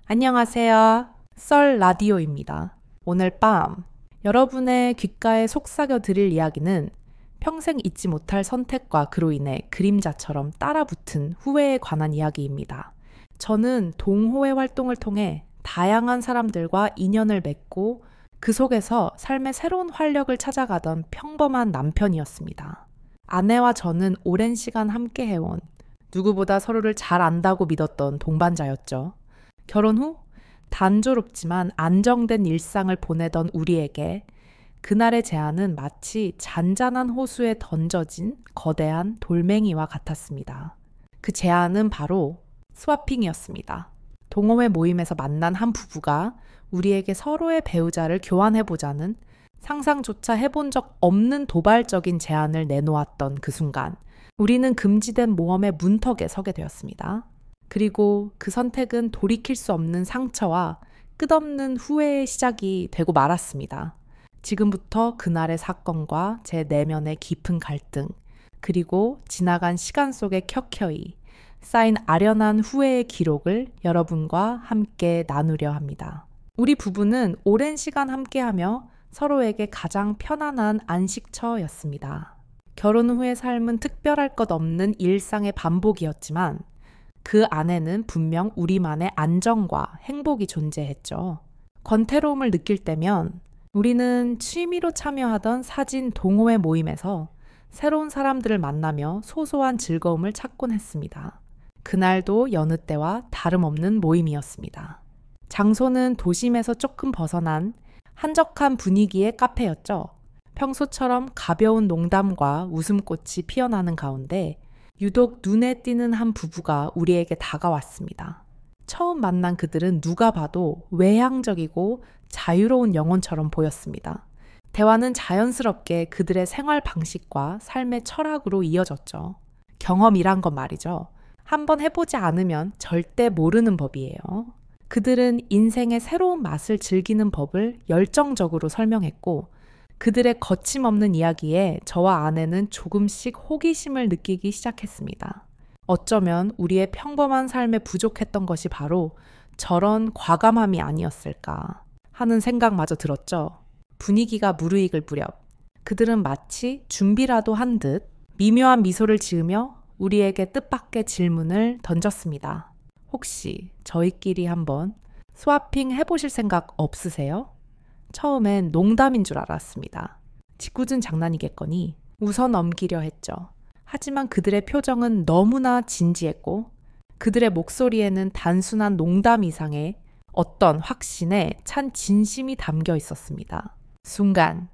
안녕하세요. 썰 라디오입니다. 오늘 밤 여러분의 귓가에 속삭여 드릴 이야기는 평생 잊지 못할 선택과 그로 인해 그림자처럼 따라붙은 후회에 관한 이야기입니다. 저는 동호회 활동을 통해 다양한 사람들과 인연을 맺고 그 속에서 삶의 새로운 활력을 찾아가던 평범한 남편이었습니다. 아내와 저는 오랜 시간 함께 해온 누구보다 서로를 잘 안다고 믿었던 동반자였죠. 결혼 후 단조롭지만 안정된 일상을 보내던 우리에게 그날의 제안은 마치 잔잔한 호수에 던져진 거대한 돌멩이와 같았습니다. 그 제안은 바로 스와핑이었습니다. 동호회 모임에서 만난 한 부부가 우리에게 서로의 배우자를 교환해보자는 상상조차 해본 적 없는 도발적인 제안을 내놓았던 그 순간, 우리는 금지된 모험의 문턱에 서게 되었습니다. 그리고 그 선택은 돌이킬 수 없는 상처와 끝없는 후회의 시작이 되고 말았습니다. 지금부터 그날의 사건과 제 내면의 깊은 갈등, 그리고 지나간 시간 속에 켜켜이 쌓인 아련한 후회의 기록을 여러분과 함께 나누려 합니다. 우리 부부는 오랜 시간 함께하며 서로에게 가장 편안한 안식처였습니다. 결혼 후의 삶은 특별할 것 없는 일상의 반복이었지만 그 안에는 분명 우리만의 안정과 행복이 존재했죠. 권태로움을 느낄 때면 우리는 취미로 참여하던 사진 동호회 모임에서 새로운 사람들을 만나며 소소한 즐거움을 찾곤 했습니다. 그날도 여느 때와 다름없는 모임이었습니다. 장소는 도심에서 조금 벗어난 한적한 분위기의 카페였죠. 평소처럼 가벼운 농담과 웃음꽃이 피어나는 가운데 유독 눈에 띄는 한 부부가 우리에게 다가왔습니다. 처음 만난 그들은 누가 봐도 외향적이고 자유로운 영혼처럼 보였습니다. 대화는 자연스럽게 그들의 생활 방식과 삶의 철학으로 이어졌죠. 경험이란 건 말이죠. 한번 해보지 않으면 절대 모르는 법이에요. 그들은 인생의 새로운 맛을 즐기는 법을 열정적으로 설명했고 그들의 거침없는 이야기에 저와 아내는 조금씩 호기심을 느끼기 시작했습니다. 어쩌면 우리의 평범한 삶에 부족했던 것이 바로 저런 과감함이 아니었을까 하는 생각마저 들었죠. 분위기가 무르익을 무렵 그들은 마치 준비라도 한 듯 미묘한 미소를 지으며 우리에게 뜻밖의 질문을 던졌습니다. 혹시 저희끼리 한번 스와핑 해보실 생각 없으세요? 처음엔 농담인 줄 알았습니다. 짓궂은 장난이겠거니 웃어 넘기려 했죠. 하지만 그들의 표정은 너무나 진지했고 그들의 목소리에는 단순한 농담 이상의 어떤 확신에 찬 진심이 담겨 있었습니다. 순간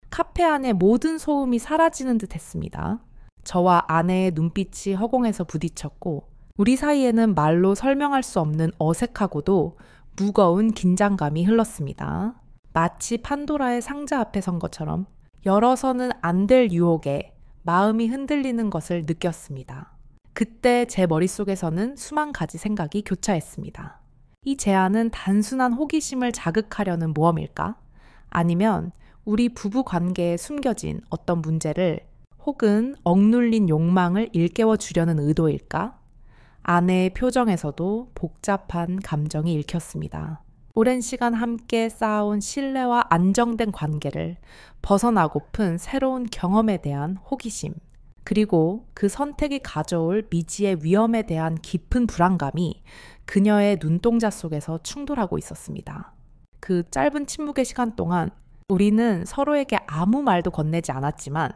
카페 안의 모든 소음이 사라지는 듯 했습니다. 저와 아내의 눈빛이 허공에서 부딪혔고 우리 사이에는 말로 설명할 수 없는 어색하고도 무거운 긴장감이 흘렀습니다. 마치 판도라의 상자 앞에 선 것처럼 열어서는 안 될 유혹에 마음이 흔들리는 것을 느꼈습니다. 그때 제 머릿속에서는 수만 가지 생각이 교차했습니다. 이 제안은 단순한 호기심을 자극하려는 모험일까? 아니면 우리 부부 관계에 숨겨진 어떤 문제를 혹은 억눌린 욕망을 일깨워 주려는 의도일까? 아내의 표정에서도 복잡한 감정이 읽혔습니다. 오랜 시간 함께 쌓아온 신뢰와 안정된 관계를 벗어나고픈 새로운 경험에 대한 호기심, 그리고 그 선택이 가져올 미지의 위험에 대한 깊은 불안감이 그녀의 눈동자 속에서 충돌하고 있었습니다. 그 짧은 침묵의 시간 동안 우리는 서로에게 아무 말도 건네지 않았지만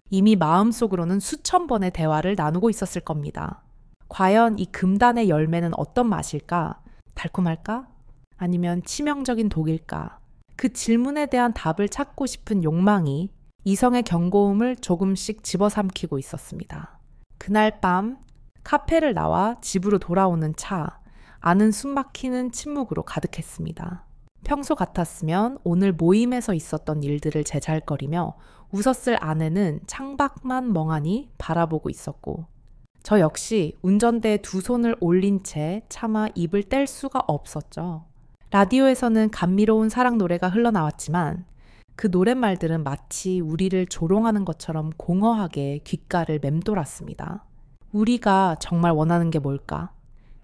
이미 마음속으로는 수천 번의 대화를 나누고 있었을 겁니다. 과연 이 금단의 열매는 어떤 맛일까? 달콤할까? 아니면 치명적인 독일까? 그 질문에 대한 답을 찾고 싶은 욕망이 이성의 경고음을 조금씩 집어삼키고 있었습니다. 그날 밤 카페를 나와 집으로 돌아오는 차, 안은 숨막히는 침묵으로 가득했습니다. 평소 같았으면 오늘 모임에서 있었던 일들을 제잘거리며 웃었을 아내는 창밖만 멍하니 바라보고 있었고 저 역시 운전대에 두 손을 올린 채 차마 입을 뗄 수가 없었죠. 라디오에서는 감미로운 사랑 노래가 흘러나왔지만 그 노랫말들은 마치 우리를 조롱하는 것처럼 공허하게 귓가를 맴돌았습니다. 우리가 정말 원하는 게 뭘까?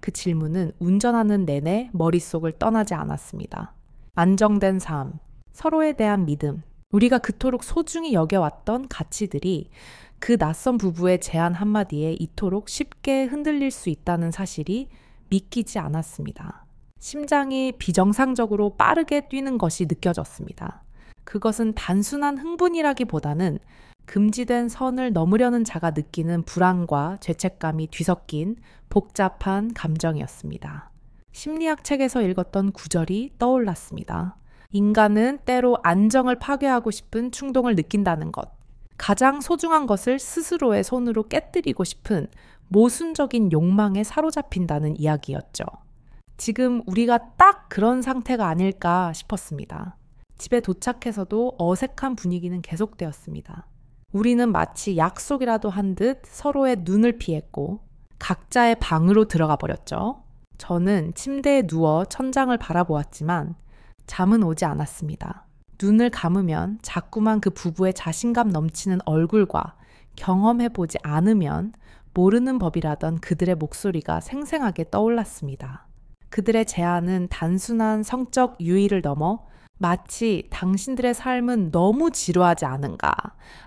그 질문은 운전하는 내내 머릿속을 떠나지 않았습니다. 안정된 삶, 서로에 대한 믿음, 우리가 그토록 소중히 여겨왔던 가치들이 그 낯선 부부의 제안 한마디에 이토록 쉽게 흔들릴 수 있다는 사실이 믿기지 않았습니다. 심장이 비정상적으로 빠르게 뛰는 것이 느껴졌습니다. 그것은 단순한 흥분이라기보다는 금지된 선을 넘으려는 자가 느끼는 불안과 죄책감이 뒤섞인 복잡한 감정이었습니다. 심리학 책에서 읽었던 구절이 떠올랐습니다. 인간은 때로 안정을 파괴하고 싶은 충동을 느낀다는 것. 가장 소중한 것을 스스로의 손으로 깨뜨리고 싶은 모순적인 욕망에 사로잡힌다는 이야기였죠. 지금 우리가 딱 그런 상태가 아닐까 싶었습니다. 집에 도착해서도 어색한 분위기는 계속되었습니다. 우리는 마치 약속이라도 한 듯 서로의 눈을 피했고 각자의 방으로 들어가 버렸죠. 저는 침대에 누워 천장을 바라보았지만 잠은 오지 않았습니다. 눈을 감으면 자꾸만 그 부부의 자신감 넘치는 얼굴과 경험해보지 않으면 모르는 법이라던 그들의 목소리가 생생하게 떠올랐습니다. 그들의 제안은 단순한 성적 유의를 넘어 마치 당신들의 삶은 너무 지루하지 않은가?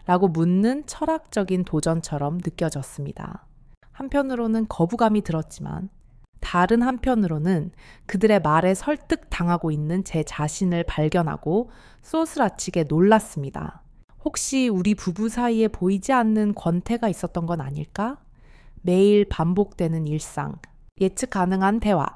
라고 묻는 철학적인 도전처럼 느껴졌습니다. 한편으로는 거부감이 들었지만 다른 한편으로는 그들의 말에 설득당하고 있는 제 자신을 발견하고 소스라치게 놀랐습니다. 혹시 우리 부부 사이에 보이지 않는 권태가 있었던 건 아닐까? 매일 반복되는 일상, 예측 가능한 대화,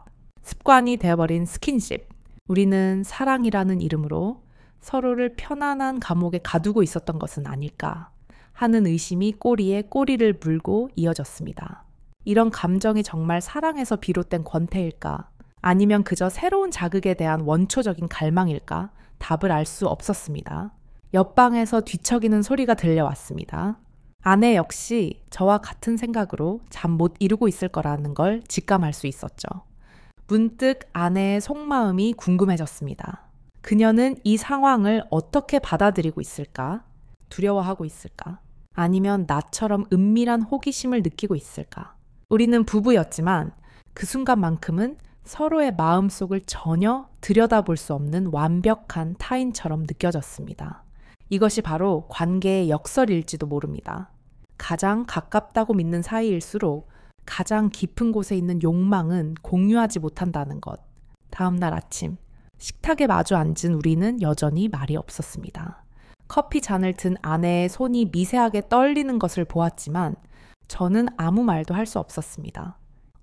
습관이 되어버린 스킨십. 우리는 사랑이라는 이름으로 서로를 편안한 감옥에 가두고 있었던 것은 아닐까 하는 의심이 꼬리에 꼬리를 물고 이어졌습니다. 이런 감정이 정말 사랑에서 비롯된 권태일까? 아니면 그저 새로운 자극에 대한 원초적인 갈망일까? 답을 알 수 없었습니다. 옆방에서 뒤척이는 소리가 들려왔습니다. 아내 역시 저와 같은 생각으로 잠 못 이루고 있을 거라는 걸 직감할 수 있었죠. 문득 아내의 속마음이 궁금해졌습니다. 그녀는 이 상황을 어떻게 받아들이고 있을까? 두려워하고 있을까? 아니면 나처럼 은밀한 호기심을 느끼고 있을까? 우리는 부부였지만 그 순간만큼은 서로의 마음속을 전혀 들여다볼 수 없는 완벽한 타인처럼 느껴졌습니다. 이것이 바로 관계의 역설일지도 모릅니다. 가장 가깝다고 믿는 사이일수록 가장 깊은 곳에 있는 욕망은 공유하지 못한다는 것. 다음 날 아침, 식탁에 마주 앉은 우리는 여전히 말이 없었습니다. 커피 잔을 든 아내의 손이 미세하게 떨리는 것을 보았지만 저는 아무 말도 할 수 없었습니다.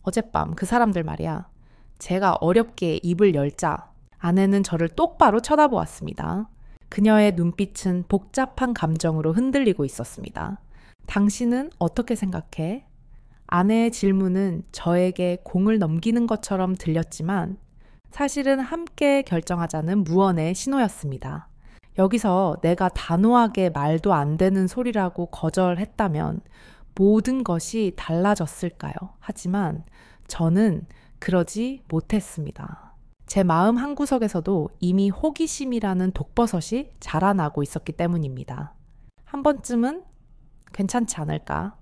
어젯밤 그 사람들 말이야. 제가 어렵게 입을 열자 아내는 저를 똑바로 쳐다보았습니다. 그녀의 눈빛은 복잡한 감정으로 흔들리고 있었습니다. 당신은 어떻게 생각해? 아내의 질문은 저에게 공을 넘기는 것처럼 들렸지만 사실은 함께 결정하자는 무언의 신호였습니다. 여기서 내가 단호하게 말도 안 되는 소리라고 거절했다면 모든 것이 달라졌을까요? 하지만 저는 그러지 못했습니다. 제 마음 한구석에서도 이미 호기심이라는 독버섯이 자라나고 있었기 때문입니다. 한 번쯤은 괜찮지 않을까?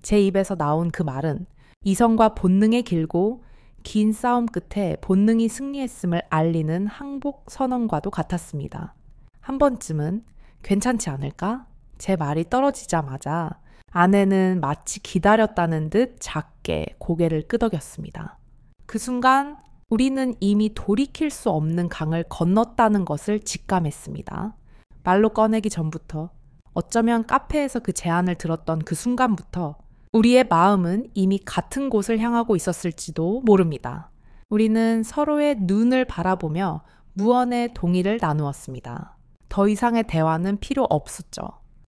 제 입에서 나온 그 말은 이성과 본능의 길고 긴 싸움 끝에 본능이 승리했음을 알리는 항복 선언과도 같았습니다. 한 번쯤은 괜찮지 않을까? 제 말이 떨어지자마자 아내는 마치 기다렸다는 듯 작게 고개를 끄덕였습니다. 그 순간 우리는 이미 돌이킬 수 없는 강을 건넜다는 것을 직감했습니다. 말로 꺼내기 전부터 어쩌면 카페에서 그 제안을 들었던 그 순간부터 우리의 마음은 이미 같은 곳을 향하고 있었을지도 모릅니다. 우리는 서로의 눈을 바라보며 무언의 동의를 나누었습니다. 더 이상의 대화는 필요 없었죠.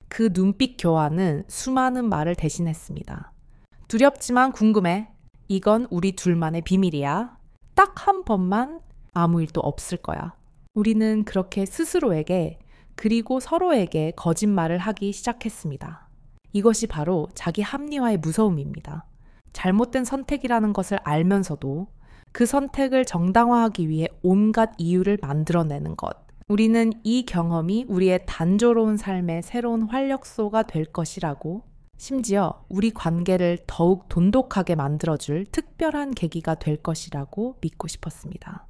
그 눈빛 교환은 수많은 말을 대신했습니다. 두렵지만 궁금해. 이건 우리 둘만의 비밀이야. 딱 한 번만 아무 일도 없을 거야. 우리는 그렇게 스스로에게 그리고 서로에게 거짓말을 하기 시작했습니다. 이것이 바로 자기 합리화의 무서움입니다. 잘못된 선택이라는 것을 알면서도 그 선택을 정당화하기 위해 온갖 이유를 만들어내는 것. 우리는 이 경험이 우리의 단조로운 삶의 새로운 활력소가 될 것이라고 심지어 우리 관계를 더욱 돈독하게 만들어줄 특별한 계기가 될 것이라고 믿고 싶었습니다.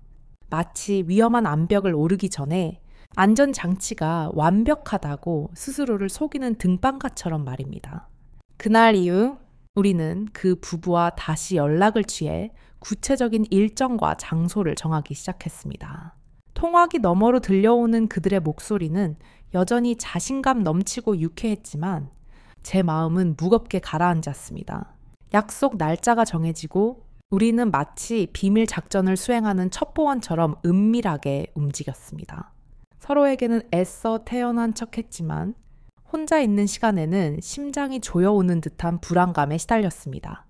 마치 위험한 암벽을 오르기 전에 안전장치가 완벽하다고 스스로를 속이는 등반가처럼 말입니다. 그날 이후 우리는 그 부부와 다시 연락을 취해 구체적인 일정과 장소를 정하기 시작했습니다. 통화기 너머로 들려오는 그들의 목소리는 여전히 자신감 넘치고 유쾌했지만 제 마음은 무겁게 가라앉았습니다. 약속 날짜가 정해지고 우리는 마치 비밀 작전을 수행하는 첩보원처럼 은밀하게 움직였습니다. 서로에게는 애써 태연한 척했지만 혼자 있는 시간에는 심장이 조여오는 듯한 불안감에 시달렸습니다.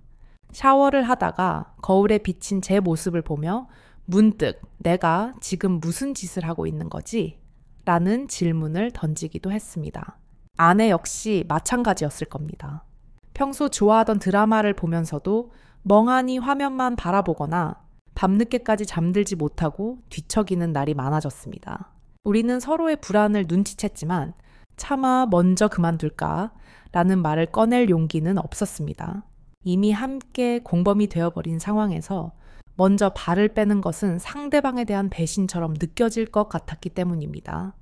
샤워를 하다가 거울에 비친 제 모습을 보며 문득 내가 지금 무슨 짓을 하고 있는 거지? 라는 질문을 던지기도 했습니다. 아내 역시 마찬가지였을 겁니다. 평소 좋아하던 드라마를 보면서도 멍하니 화면만 바라보거나 밤늦게까지 잠들지 못하고 뒤척이는 날이 많아졌습니다. 우리는 서로의 불안을 눈치챘지만 차마 먼저 그만둘까? 라는 말을 꺼낼 용기는 없었습니다. 이미 함께 공범이 되어버린 상황에서 먼저 발을 빼는 것은 상대방에 대한 배신처럼 느껴질 것 같았기 때문입니다.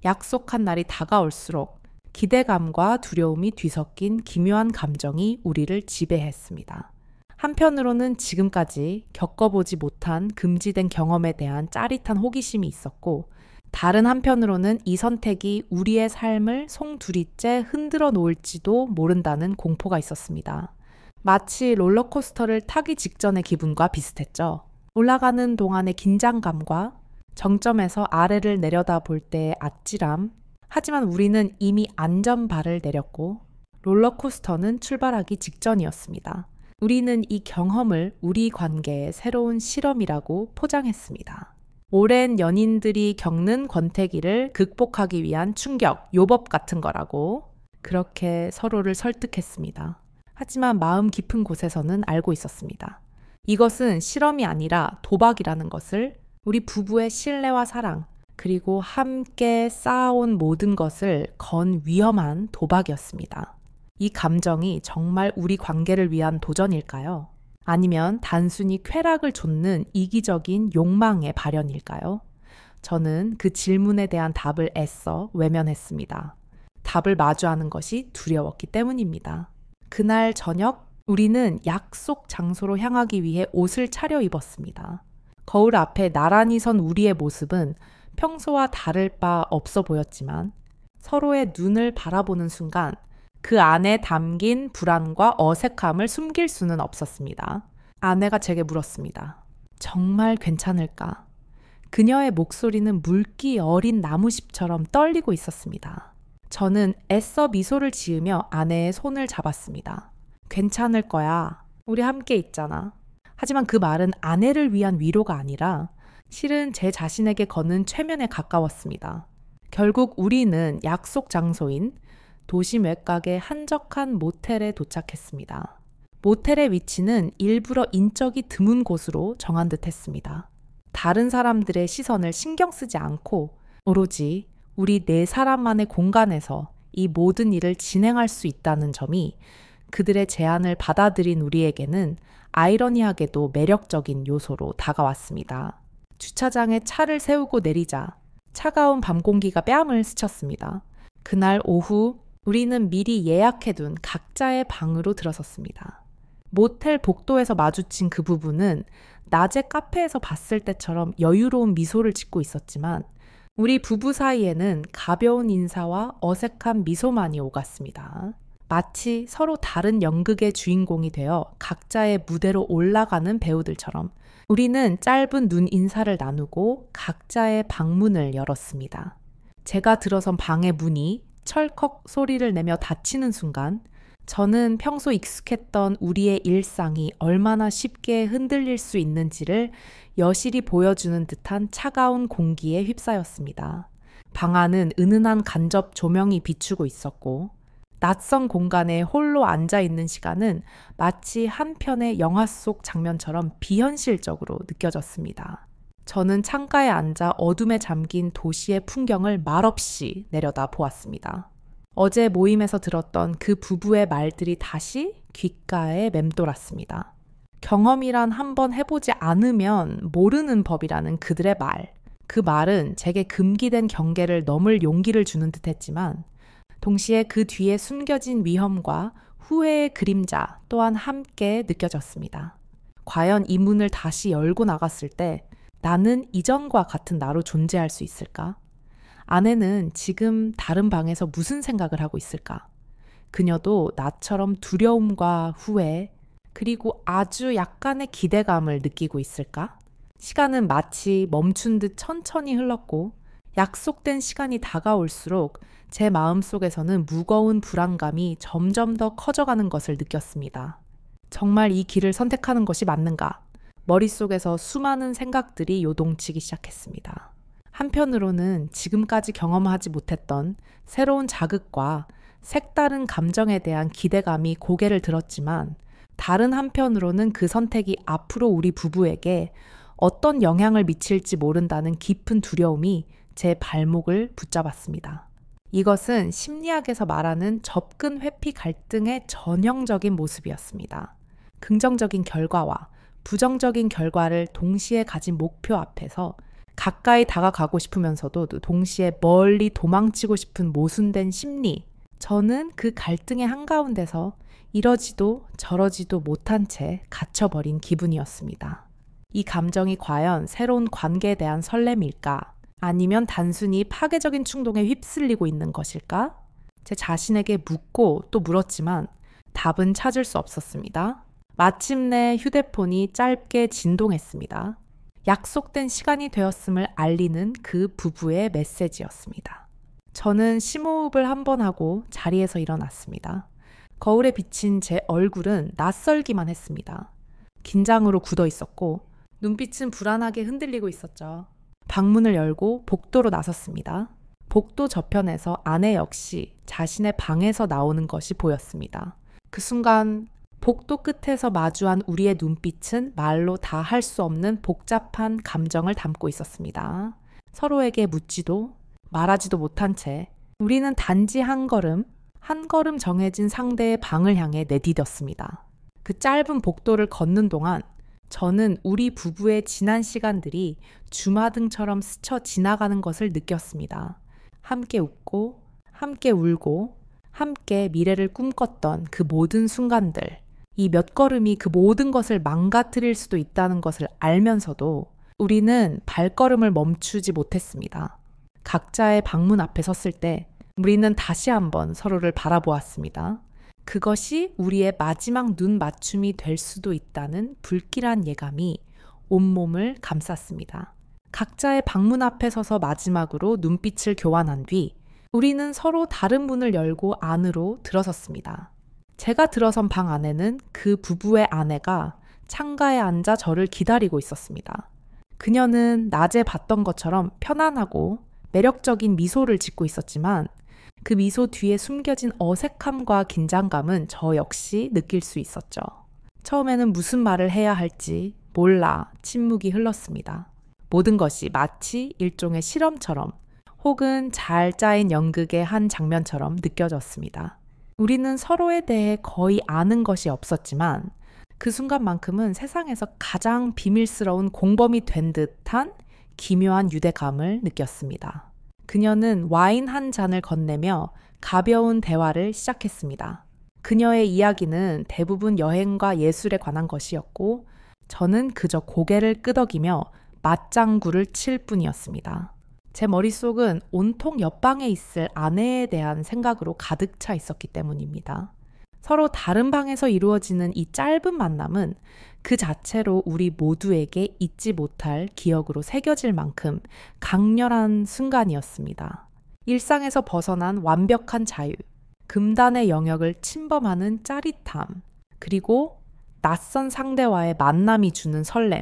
약속한 날이 다가올수록 기대감과 두려움이 뒤섞인 기묘한 감정이 우리를 지배했습니다. 한편으로는 지금까지 겪어보지 못한 금지된 경험에 대한 짜릿한 호기심이 있었고, 다른 한편으로는 이 선택이 우리의 삶을 송두리째 흔들어 놓을지도 모른다는 공포가 있었습니다. 마치 롤러코스터를 타기 직전의 기분과 비슷했죠. 올라가는 동안의 긴장감과 정점에서 아래를 내려다 볼 때의 아찔함. 하지만 우리는 이미 안전발을 내렸고 롤러코스터는 출발하기 직전이었습니다. 우리는 이 경험을 우리 관계의 새로운 실험이라고 포장했습니다. 오랜 연인들이 겪는 권태기를 극복하기 위한 충격, 요법 같은 거라고 그렇게 서로를 설득했습니다. 하지만 마음 깊은 곳에서는 알고 있었습니다. 이것은 실험이 아니라 도박이라는 것을, 우리 부부의 신뢰와 사랑, 그리고 함께 쌓아온 모든 것을 건 위험한 도박이었습니다. 이 감정이 정말 우리 관계를 위한 도전일까요? 아니면 단순히 쾌락을 좇는 이기적인 욕망의 발현일까요? 저는 그 질문에 대한 답을 애써 외면했습니다. 답을 마주하는 것이 두려웠기 때문입니다. 그날 저녁 우리는 약속 장소로 향하기 위해 옷을 차려입었습니다. 거울 앞에 나란히 선 우리의 모습은 평소와 다를 바 없어 보였지만 서로의 눈을 바라보는 순간 그 안에 담긴 불안과 어색함을 숨길 수는 없었습니다. 아내가 제게 물었습니다. 정말 괜찮을까? 그녀의 목소리는 물기 어린 나무잎처럼 떨리고 있었습니다. 저는 애써 미소를 지으며 아내의 손을 잡았습니다. 괜찮을 거야. 우리 함께 있잖아. 하지만 그 말은 아내를 위한 위로가 아니라 실은 제 자신에게 거는 최면에 가까웠습니다. 결국 우리는 약속 장소인 도심 외곽의 한적한 모텔에 도착했습니다. 모텔의 위치는 일부러 인적이 드문 곳으로 정한 듯 했습니다. 다른 사람들의 시선을 신경 쓰지 않고 오로지 우리 네 사람만의 공간에서 이 모든 일을 진행할 수 있다는 점이 그들의 제안을 받아들인 우리에게는 아이러니하게도 매력적인 요소로 다가왔습니다. 주차장에 차를 세우고 내리자 차가운 밤 공기가 뺨을 스쳤습니다. 그날 오후 우리는 미리 예약해둔 각자의 방으로 들어섰습니다. 모텔 복도에서 마주친 그 부부는 낮에 카페에서 봤을 때처럼 여유로운 미소를 짓고 있었지만 우리 부부 사이에는 가벼운 인사와 어색한 미소만이 오갔습니다. 마치 서로 다른 연극의 주인공이 되어 각자의 무대로 올라가는 배우들처럼 우리는 짧은 눈 인사를 나누고 각자의 방문을 열었습니다. 제가 들어선 방의 문이 철컥 소리를 내며 닫히는 순간 저는 평소 익숙했던 우리의 일상이 얼마나 쉽게 흔들릴 수 있는지를 여실히 보여주는 듯한 차가운 공기에 휩싸였습니다. 방 안은 은은한 간접 조명이 비추고 있었고 낯선 공간에 홀로 앉아있는 시간은 마치 한 편의 영화 속 장면처럼 비현실적으로 느껴졌습니다. 저는 창가에 앉아 어둠에 잠긴 도시의 풍경을 말없이 내려다 보았습니다. 어제 모임에서 들었던 그 부부의 말들이 다시 귓가에 맴돌았습니다. 경험이란 한번 해보지 않으면 모르는 법이라는 그들의 말. 그 말은 제게 금기된 경계를 넘을 용기를 주는 듯 했지만 동시에 그 뒤에 숨겨진 위험과 후회의 그림자 또한 함께 느껴졌습니다. 과연 이 문을 다시 열고 나갔을 때 나는 이전과 같은 나로 존재할 수 있을까? 아내는 지금 다른 방에서 무슨 생각을 하고 있을까? 그녀도 나처럼 두려움과 후회, 그리고 아주 약간의 기대감을 느끼고 있을까? 시간은 마치 멈춘 듯 천천히 흘렀고 약속된 시간이 다가올수록 제 마음속에서는 무거운 불안감이 점점 더 커져가는 것을 느꼈습니다. 정말 이 길을 선택하는 것이 맞는가? 머릿속에서 수많은 생각들이 요동치기 시작했습니다. 한편으로는 지금까지 경험하지 못했던 새로운 자극과 색다른 감정에 대한 기대감이 고개를 들었지만 다른 한편으로는 그 선택이 앞으로 우리 부부에게 어떤 영향을 미칠지 모른다는 깊은 두려움이 제 발목을 붙잡았습니다. 이것은 심리학에서 말하는 접근 회피 갈등의 전형적인 모습이었습니다. 긍정적인 결과와 부정적인 결과를 동시에 가진 목표 앞에서 가까이 다가가고 싶으면서도 동시에 멀리 도망치고 싶은 모순된 심리. 저는 그 갈등의 한가운데서 이러지도 저러지도 못한 채 갇혀버린 기분이었습니다. 이 감정이 과연 새로운 관계에 대한 설렘일까? 아니면 단순히 파괴적인 충동에 휩쓸리고 있는 것일까? 제 자신에게 묻고 또 물었지만 답은 찾을 수 없었습니다. 마침내 휴대폰이 짧게 진동했습니다. 약속된 시간이 되었음을 알리는 그 부부의 메시지였습니다. 저는 심호흡을 한번 하고 자리에서 일어났습니다. 거울에 비친 제 얼굴은 낯설기만 했습니다. 긴장으로 굳어 있었고 눈빛은 불안하게 흔들리고 있었죠. 방문을 열고 복도로 나섰습니다. 복도 저편에서 아내 역시 자신의 방에서 나오는 것이 보였습니다. 그 순간 복도 끝에서 마주한 우리의 눈빛은 말로 다 할 수 없는 복잡한 감정을 담고 있었습니다. 서로에게 묻지도 말하지도 못한 채 우리는 단지 한 걸음 정해진 상대의 방을 향해 내디뎠습니다. 그 짧은 복도를 걷는 동안 저는 우리 부부의 지난 시간들이 주마등처럼 스쳐 지나가는 것을 느꼈습니다. 함께 웃고, 함께 울고, 함께 미래를 꿈꿨던 그 모든 순간들. 이 몇 걸음이 그 모든 것을 망가뜨릴 수도 있다는 것을 알면서도 우리는 발걸음을 멈추지 못했습니다. 각자의 방문 앞에 섰을 때 우리는 다시 한번 서로를 바라보았습니다. 그것이 우리의 마지막 눈 맞춤이 될 수도 있다는 불길한 예감이 온몸을 감쌌습니다. 각자의 방문 앞에 서서 마지막으로 눈빛을 교환한 뒤 우리는 서로 다른 문을 열고 안으로 들어섰습니다. 제가 들어선 방 안에는 그 부부의 아내가 창가에 앉아 저를 기다리고 있었습니다. 그녀는 낮에 봤던 것처럼 편안하고 매력적인 미소를 짓고 있었지만 그 미소 뒤에 숨겨진 어색함과 긴장감은 저 역시 느낄 수 있었죠. 처음에는 무슨 말을 해야 할지 몰라 침묵이 흘렀습니다. 모든 것이 마치 일종의 실험처럼 혹은 잘 짜인 연극의 한 장면처럼 느껴졌습니다. 우리는 서로에 대해 거의 아는 것이 없었지만 그 순간만큼은 세상에서 가장 비밀스러운 공범이 된 듯한 기묘한 유대감을 느꼈습니다. 그녀는 와인 한 잔을 건네며 가벼운 대화를 시작했습니다. 그녀의 이야기는 대부분 여행과 예술에 관한 것이었고 저는 그저 고개를 끄덕이며 맞장구를 칠 뿐이었습니다. 제 머릿속은 온통 옆방에 있을 아내에 대한 생각으로 가득 차 있었기 때문입니다. 서로 다른 방에서 이루어지는 이 짧은 만남은 그 자체로 우리 모두에게 잊지 못할 기억으로 새겨질 만큼 강렬한 순간이었습니다. 일상에서 벗어난 완벽한 자유, 금단의 영역을 침범하는 짜릿함, 그리고 낯선 상대와의 만남이 주는 설렘,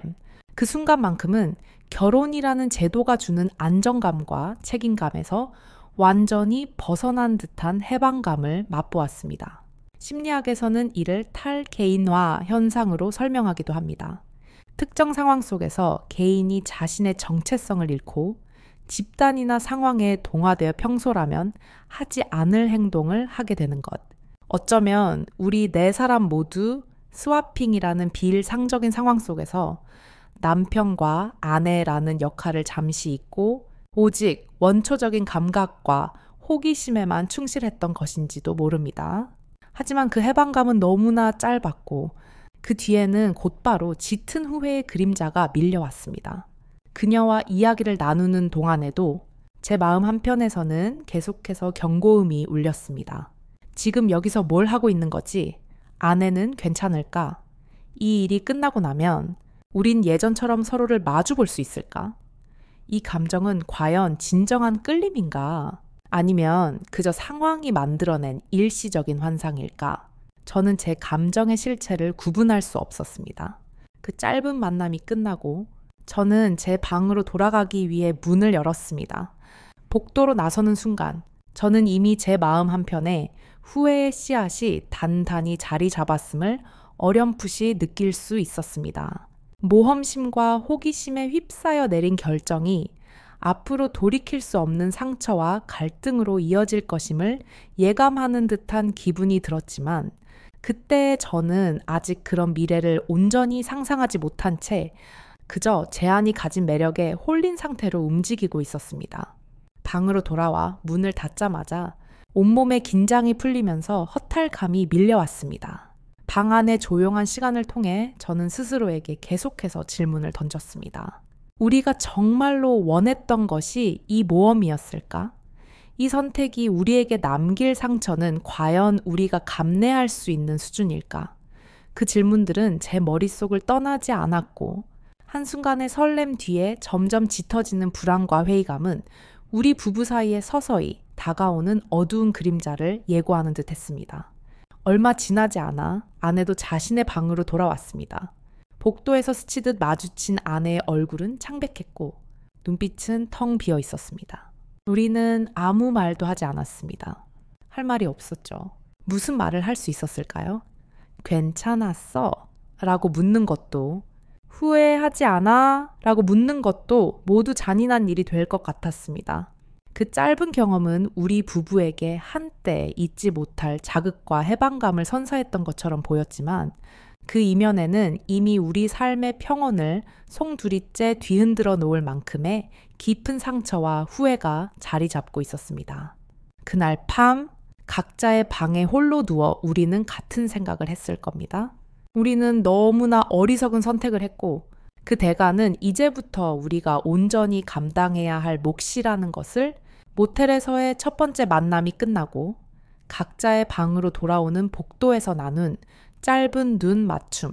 그 순간만큼은 결혼이라는 제도가 주는 안정감과 책임감에서 완전히 벗어난 듯한 해방감을 맛보았습니다. 심리학에서는 이를 탈개인화 현상으로 설명하기도 합니다. 특정 상황 속에서 개인이 자신의 정체성을 잃고 집단이나 상황에 동화되어 평소라면 하지 않을 행동을 하게 되는 것. 어쩌면 우리 네 사람 모두 스와핑이라는 비일상적인 상황 속에서 남편과 아내라는 역할을 잠시 잊고 오직 원초적인 감각과 호기심에만 충실했던 것인지도 모릅니다. 하지만 그 해방감은 너무나 짧았고 그 뒤에는 곧바로 짙은 후회의 그림자가 밀려왔습니다. 그녀와 이야기를 나누는 동안에도 제 마음 한편에서는 계속해서 경고음이 울렸습니다. 지금 여기서 뭘 하고 있는 거지? 아내는 괜찮을까? 이 일이 끝나고 나면 우린 예전처럼 서로를 마주 볼 수 있을까? 이 감정은 과연 진정한 끌림인가? 아니면 그저 상황이 만들어낸 일시적인 환상일까? 저는 제 감정의 실체를 구분할 수 없었습니다. 그 짧은 만남이 끝나고 저는 제 방으로 돌아가기 위해 문을 열었습니다. 복도로 나서는 순간 저는 이미 제 마음 한편에 후회의 씨앗이 단단히 자리 잡았음을 어렴풋이 느낄 수 있었습니다. 모험심과 호기심에 휩싸여 내린 결정이 앞으로 돌이킬 수 없는 상처와 갈등으로 이어질 것임을 예감하는 듯한 기분이 들었지만 그때 저는 아직 그런 미래를 온전히 상상하지 못한 채 그저 제 안이 가진 매력에 홀린 상태로 움직이고 있었습니다. 방으로 돌아와 문을 닫자마자 온몸의 긴장이 풀리면서 허탈감이 밀려왔습니다. 방 안의 조용한 시간을 통해 저는 스스로에게 계속해서 질문을 던졌습니다. 우리가 정말로 원했던 것이 이 모험이었을까? 이 선택이 우리에게 남길 상처는 과연 우리가 감내할 수 있는 수준일까? 그 질문들은 제 머릿속을 떠나지 않았고 한순간의 설렘 뒤에 점점 짙어지는 불안과 회의감은 우리 부부 사이에 서서히 다가오는 어두운 그림자를 예고하는 듯 했습니다. 얼마 지나지 않아 아내도 자신의 방으로 돌아왔습니다. 복도에서 스치듯 마주친 아내의 얼굴은 창백했고 눈빛은 텅 비어 있었습니다. 우리는 아무 말도 하지 않았습니다. 할 말이 없었죠. 무슨 말을 할 수 있었을까요? 괜찮았어? 라고 묻는 것도 후회하지 않아? 라고 묻는 것도 모두 잔인한 일이 될 것 같았습니다. 그 짧은 경험은 우리 부부에게 한때 잊지 못할 자극과 해방감을 선사했던 것처럼 보였지만 그 이면에는 이미 우리 삶의 평온을 송두리째 뒤흔들어 놓을 만큼의 깊은 상처와 후회가 자리 잡고 있었습니다. 그날 밤 각자의 방에 홀로 누워 우리는 같은 생각을 했을 겁니다. 우리는 너무나 어리석은 선택을 했고 그 대가는 이제부터 우리가 온전히 감당해야 할 몫이라는 것을 모텔에서의 첫 번째 만남이 끝나고 각자의 방으로 돌아오는 복도에서 나눈 짧은 눈 맞춤.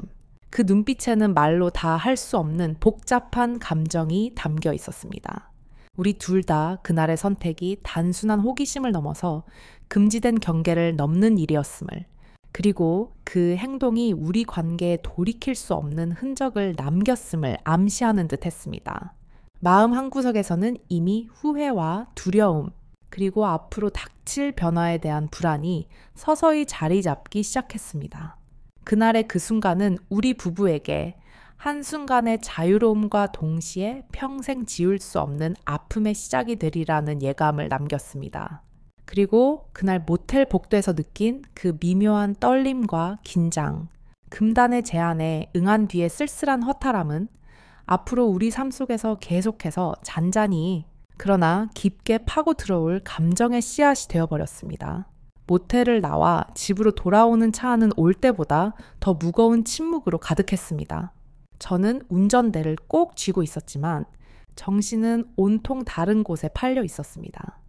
그 눈빛에는 말로 다 할 수 없는 복잡한 감정이 담겨 있었습니다. 우리 둘 다 그날의 선택이 단순한 호기심을 넘어서 금지된 경계를 넘는 일이었음을, 그리고 그 행동이 우리 관계에 돌이킬 수 없는 흔적을 남겼음을 암시하는 듯 했습니다. 마음 한구석에서는 이미 후회와 두려움, 그리고 앞으로 닥칠 변화에 대한 불안이 서서히 자리 잡기 시작했습니다. 그날의 그 순간은 우리 부부에게 한순간의 자유로움과 동시에 평생 지울 수 없는 아픔의 시작이 되리라는 예감을 남겼습니다. 그리고 그날 모텔 복도에서 느낀 그 미묘한 떨림과 긴장, 금단의 제안에 응한 뒤의 쓸쓸한 허탈함은 앞으로 우리 삶 속에서 계속해서 잔잔히 그러나 깊게 파고 들어올 감정의 씨앗이 되어버렸습니다. 모텔을 나와 집으로 돌아오는 차 안은 올 때보다 더 무거운 침묵으로 가득했습니다. 저는 운전대를 꼭 쥐고 있었지만 정신은 온통 다른 곳에 팔려 있었습니다.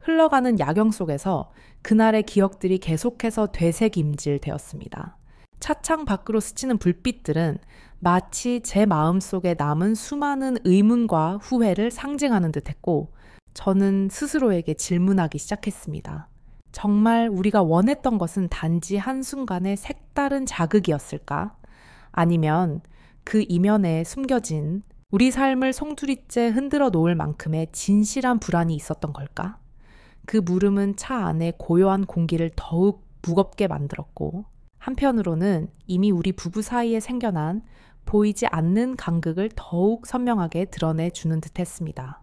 흘러가는 야경 속에서 그날의 기억들이 계속해서 되새김질 되었습니다. 차창 밖으로 스치는 불빛들은 마치 제 마음속에 남은 수많은 의문과 후회를 상징하는 듯했고 저는 스스로에게 질문하기 시작했습니다. 정말 우리가 원했던 것은 단지 한순간의 색다른 자극이었을까? 아니면 그 이면에 숨겨진 우리 삶을 송두리째 흔들어 놓을 만큼의 진실한 불안이 있었던 걸까? 그 물음은 차 안의 고요한 공기를 더욱 무겁게 만들었고 한편으로는 이미 우리 부부 사이에 생겨난 보이지 않는 간극을 더욱 선명하게 드러내주는 듯했습니다.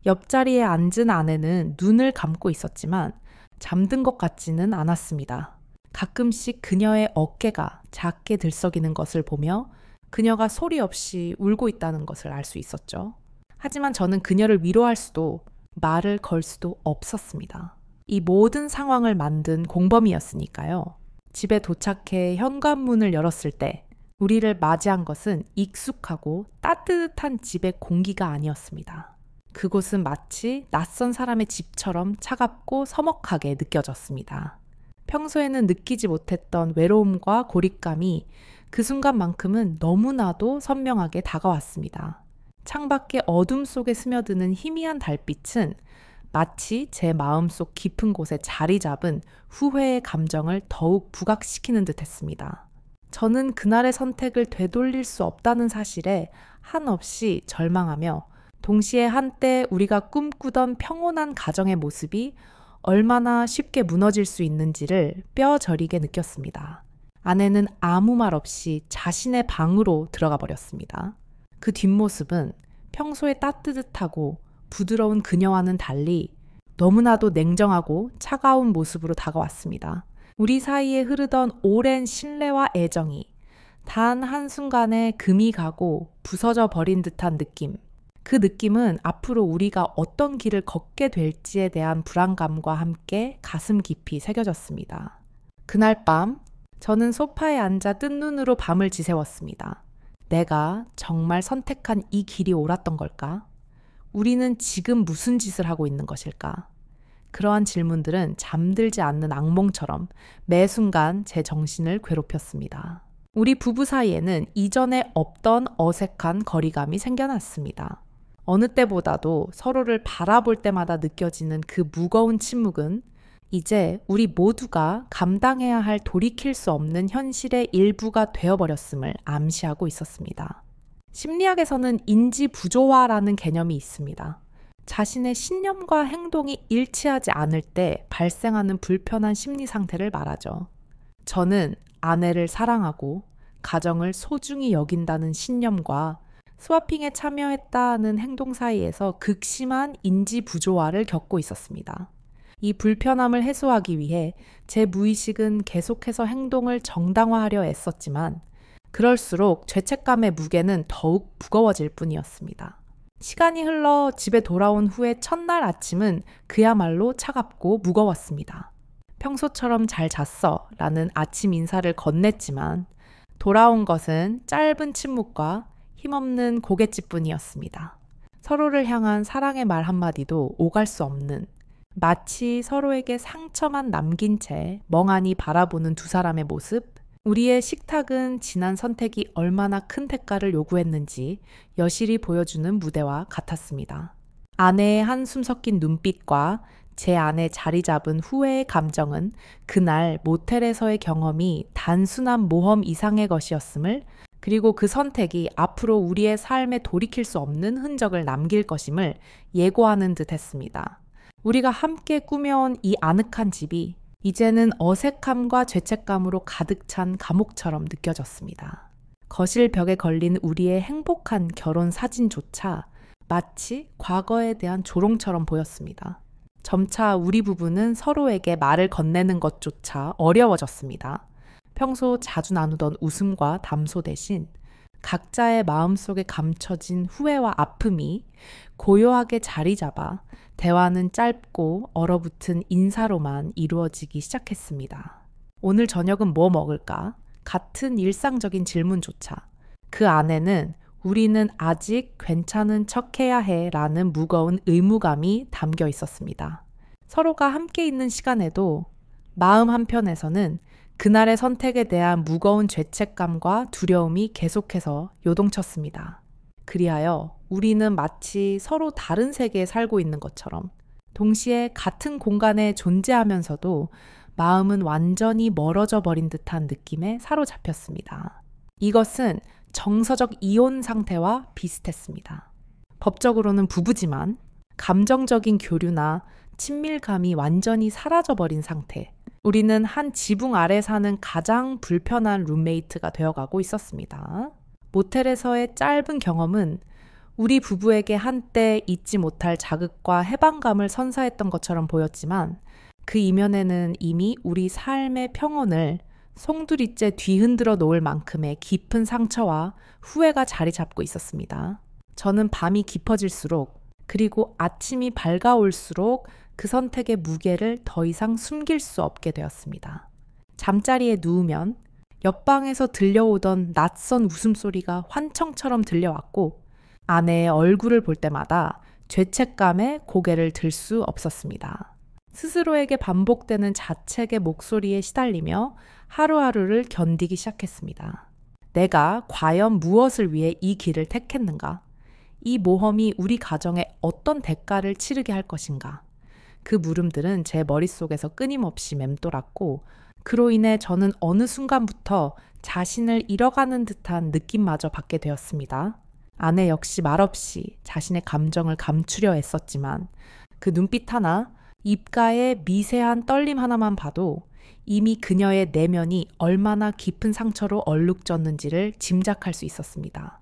옆자리에 앉은 아내는 눈을 감고 있었지만 잠든 것 같지는 않았습니다. 가끔씩 그녀의 어깨가 작게 들썩이는 것을 보며 그녀가 소리 없이 울고 있다는 것을 알 수 있었죠. 하지만 저는 그녀를 위로할 수도 말을 걸 수도 없었습니다. 이 모든 상황을 만든 공범이었으니까요. 집에 도착해 현관문을 열었을 때 우리를 맞이한 것은 익숙하고 따뜻한 집의 공기가 아니었습니다. 그곳은 마치 낯선 사람의 집처럼 차갑고 서먹하게 느껴졌습니다. 평소에는 느끼지 못했던 외로움과 고립감이 그 순간만큼은 너무나도 선명하게 다가왔습니다. 창밖의 어둠 속에 스며드는 희미한 달빛은 마치 제 마음속 깊은 곳에 자리 잡은 후회의 감정을 더욱 부각시키는 듯 했습니다. 저는 그날의 선택을 되돌릴 수 없다는 사실에 한없이 절망하며 동시에 한때 우리가 꿈꾸던 평온한 가정의 모습이 얼마나 쉽게 무너질 수 있는지를 뼈저리게 느꼈습니다. 아내는 아무 말 없이 자신의 방으로 들어가 버렸습니다. 그 뒷모습은 평소에 따뜻하고 부드러운 그녀와는 달리 너무나도 냉정하고 차가운 모습으로 다가왔습니다. 우리 사이에 흐르던 오랜 신뢰와 애정이 단 한순간에 금이 가고 부서져 버린 듯한 느낌. 그 느낌은 앞으로 우리가 어떤 길을 걷게 될지에 대한 불안감과 함께 가슴 깊이 새겨졌습니다. 그날 밤 저는 소파에 앉아 뜬 눈으로 밤을 지새웠습니다. 내가 정말 선택한 이 길이 옳았던 걸까? 우리는 지금 무슨 짓을 하고 있는 것일까? 그러한 질문들은 잠들지 않는 악몽처럼 매 순간 제 정신을 괴롭혔습니다. 우리 부부 사이에는 이전에 없던 어색한 거리감이 생겨났습니다. 어느 때보다도 서로를 바라볼 때마다 느껴지는 그 무거운 침묵은 이제 우리 모두가 감당해야 할 돌이킬 수 없는 현실의 일부가 되어버렸음을 암시하고 있었습니다. 심리학에서는 인지부조화라는 개념이 있습니다. 자신의 신념과 행동이 일치하지 않을 때 발생하는 불편한 심리 상태를 말하죠. 저는 아내를 사랑하고 가정을 소중히 여긴다는 신념과 스와핑에 참여했다는 행동 사이에서 극심한 인지부조화를 겪고 있었습니다. 이 불편함을 해소하기 위해 제 무의식은 계속해서 행동을 정당화하려 애썼지만 그럴수록 죄책감의 무게는 더욱 무거워질 뿐이었습니다. 시간이 흘러 집에 돌아온 후에 첫날 아침은 그야말로 차갑고 무거웠습니다. 평소처럼 잘 잤어 라는 아침 인사를 건넸지만 돌아온 것은 짧은 침묵과 힘없는 고갯짓뿐이었습니다. 서로를 향한 사랑의 말 한마디도 오갈 수 없는, 마치 서로에게 상처만 남긴 채 멍하니 바라보는 두 사람의 모습. 우리의 식탁은 지난 선택이 얼마나 큰 대가를 요구했는지 여실히 보여주는 무대와 같았습니다. 아내의 한숨 섞인 눈빛과 제 안에 자리 잡은 후회의 감정은 그날 모텔에서의 경험이 단순한 모험 이상의 것이었음을, 그리고 그 선택이 앞으로 우리의 삶에 돌이킬 수 없는 흔적을 남길 것임을 예고하는 듯 했습니다. 우리가 함께 꾸며온 이 아늑한 집이 이제는 어색함과 죄책감으로 가득 찬 감옥처럼 느껴졌습니다. 거실 벽에 걸린 우리의 행복한 결혼 사진조차 마치 과거에 대한 조롱처럼 보였습니다. 점차 우리 부부는 서로에게 말을 건네는 것조차 어려워졌습니다. 평소 자주 나누던 웃음과 담소 대신 각자의 마음속에 감춰진 후회와 아픔이 고요하게 자리 잡아 대화는 짧고 얼어붙은 인사로만 이루어지기 시작했습니다. 오늘 저녁은 뭐 먹을까? 같은 일상적인 질문조차 그 안에는 우리는 아직 괜찮은 척해야 해 라는 무거운 의무감이 담겨 있었습니다. 서로가 함께 있는 시간에도 마음 한편에서는 그날의 선택에 대한 무거운 죄책감과 두려움이 계속해서 요동쳤습니다. 그리하여 우리는 마치 서로 다른 세계에 살고 있는 것처럼 동시에 같은 공간에 존재하면서도 마음은 완전히 멀어져 버린 듯한 느낌에 사로잡혔습니다. 이것은 정서적 이혼 상태와 비슷했습니다. 법적으로는 부부지만 감정적인 교류나 친밀감이 완전히 사라져버린 상태. 우리는 한 지붕 아래 사는 가장 불편한 룸메이트가 되어가고 있었습니다. 모텔에서의 짧은 경험은 우리 부부에게 한때 잊지 못할 자극과 해방감을 선사했던 것처럼 보였지만 그 이면에는 이미 우리 삶의 평온을 송두리째 뒤흔들어 놓을 만큼의 깊은 상처와 후회가 자리 잡고 있었습니다. 저는 밤이 깊어질수록 그리고 아침이 밝아올수록 그 선택의 무게를 더 이상 숨길 수 없게 되었습니다. 잠자리에 누우면 옆방에서 들려오던 낯선 웃음소리가 환청처럼 들려왔고 아내의 얼굴을 볼 때마다 죄책감에 고개를 들 수 없었습니다. 스스로에게 반복되는 자책의 목소리에 시달리며 하루하루를 견디기 시작했습니다. 내가 과연 무엇을 위해 이 길을 택했는가? 이 모험이 우리 가정에 어떤 대가를 치르게 할 것인가? 그 물음들은 제 머릿속에서 끊임없이 맴돌았고 그로 인해 저는 어느 순간부터 자신을 잃어가는 듯한 느낌마저 받게 되었습니다. 아내 역시 말없이 자신의 감정을 감추려 애썼지만 그 눈빛 하나, 입가의 미세한 떨림 하나만 봐도 이미 그녀의 내면이 얼마나 깊은 상처로 얼룩졌는지를 짐작할 수 있었습니다.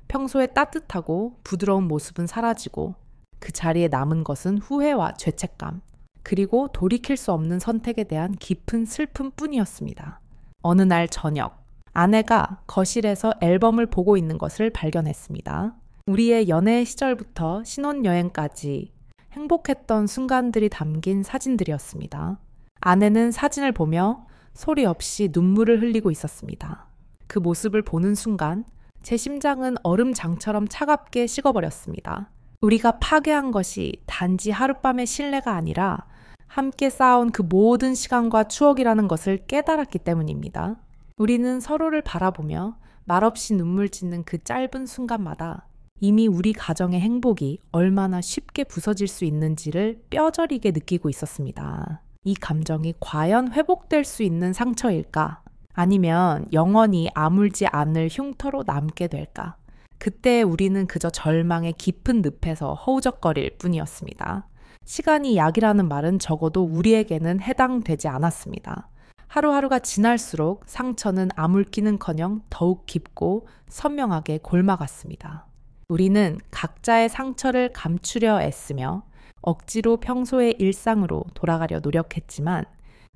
평소에 따뜻하고 부드러운 모습은 사라지고 그 자리에 남은 것은 후회와 죄책감, 그리고 돌이킬 수 없는 선택에 대한 깊은 슬픔뿐이었습니다. 어느 날 저녁, 아내가 거실에서 앨범을 보고 있는 것을 발견했습니다. 우리의 연애 시절부터 신혼여행까지 행복했던 순간들이 담긴 사진들이었습니다. 아내는 사진을 보며 소리 없이 눈물을 흘리고 있었습니다. 그 모습을 보는 순간 제 심장은 얼음장처럼 차갑게 식어버렸습니다. 우리가 파괴한 것이 단지 하룻밤의 신뢰가 아니라 함께 쌓아온 그 모든 시간과 추억이라는 것을 깨달았기 때문입니다. 우리는 서로를 바라보며 말없이 눈물 짓는 그 짧은 순간마다 이미 우리 가정의 행복이 얼마나 쉽게 부서질 수 있는지를 뼈저리게 느끼고 있었습니다. 이 감정이 과연 회복될 수 있는 상처일까? 아니면 영원히 아물지 않을 흉터로 남게 될까? 그때 우리는 그저 절망의 깊은 늪에서 허우적거릴 뿐이었습니다. 시간이 약이라는 말은 적어도 우리에게는 해당되지 않았습니다. 하루하루가 지날수록 상처는 아물기는커녕 더욱 깊고 선명하게 골마갔습니다. 우리는 각자의 상처를 감추려 애쓰며 억지로 평소의 일상으로 돌아가려 노력했지만